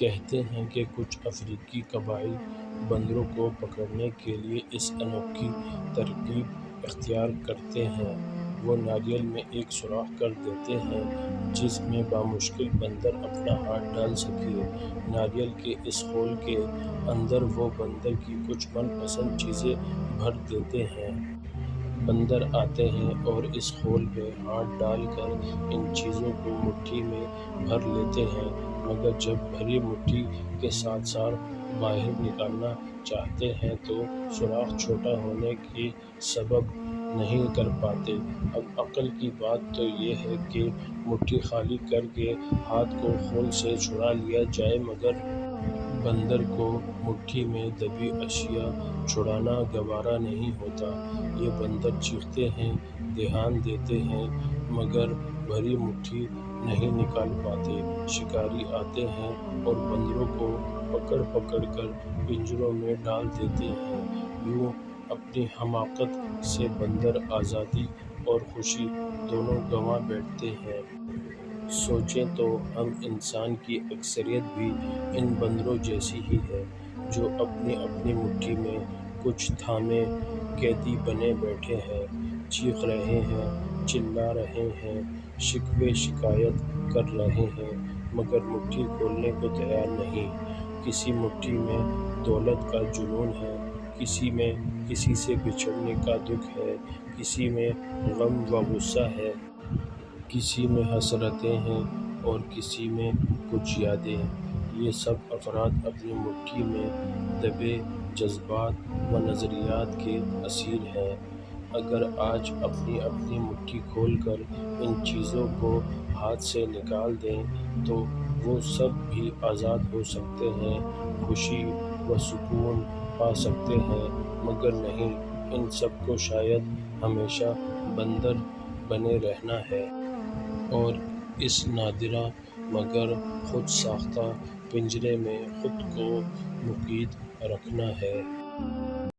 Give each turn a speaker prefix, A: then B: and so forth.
A: کہتے ہیں کہ کچھ افریقی قبائل بندروں کو پکڑنے کے لیے اس انوکھی ترکیب اختیار کرتے ہیں۔ وہ ناریل میں ایک سوراخ کر دیتے ہیں جس میں بامشکل بندر اپنا ہاتھ ڈال سکے۔ ناریل کے اس خول کے اندر وہ بندر کی کچھ من پسند چیزیں بھر دیتے ہیں۔ بندر آتے ہیں اور اس خول میں ہاتھ ڈال کر ان چیزوں کو مٹھی میں بھر لیتے ہیں، مگر جب بھری مٹھی کے ساتھ ساتھ باہر نکالنا چاہتے ہیں تو سوراخ چھوٹا ہونے کے سبب نہیں کر پاتے۔ اب عقل کی بات تو یہ ہے کہ مٹھی خالی کر کے ہاتھ کو خول سے چھڑا لیا جائے، مگر بندر کو مٹھی میں دبی اشیاء چھڑانا گوارا نہیں ہوتا۔ یہ بندر چیختے ہیں، دھیان دیتے ہیں، مگر بھری مٹھی نہیں نکال پاتے۔ شکاری آتے ہیں اور بندروں کو پکڑ پکڑ کر پنجروں میں ڈال دیتے ہیں۔ یوں اپنی حماقت سے بندر آزادی اور خوشی دونوں گنوا بیٹھتے ہیں۔ سوچیں تو ہم انسان کی اکثریت بھی ان بندروں جیسی ہی ہے، جو اپنی اپنی مٹھی میں کچھ تھامے قیدی بنے بیٹھے ہیں، چیخ رہے ہیں، چلا رہے ہیں، شکوے شکایت کر رہے ہیں، مگر مٹھی کھولنے کو تیار نہیں۔ کسی مٹھی میں دولت کا جنون ہے، کسی میں کسی سے بچھڑنے کا دکھ ہے، کسی میں غم و غصہ ہے، کسی میں حسرتیں ہیں اور کسی میں کچھ یادیں۔ یہ سب افراد اپنی مٹھی میں دبے جذبات و نظریات کے اسیر ہیں۔ اگر آج اپنی اپنی مٹھی کھول کر ان چیزوں کو ہاتھ سے نکال دیں تو وہ سب بھی آزاد ہو سکتے ہیں، خوشی و سکون پا سکتے ہیں، مگر نہیں، ان سب کو شاید ہمیشہ بندر بنے رہنا ہے اور اس نادرہ مگر خود ساختہ پنجرے میں خود کو مقید رکھنا ہے۔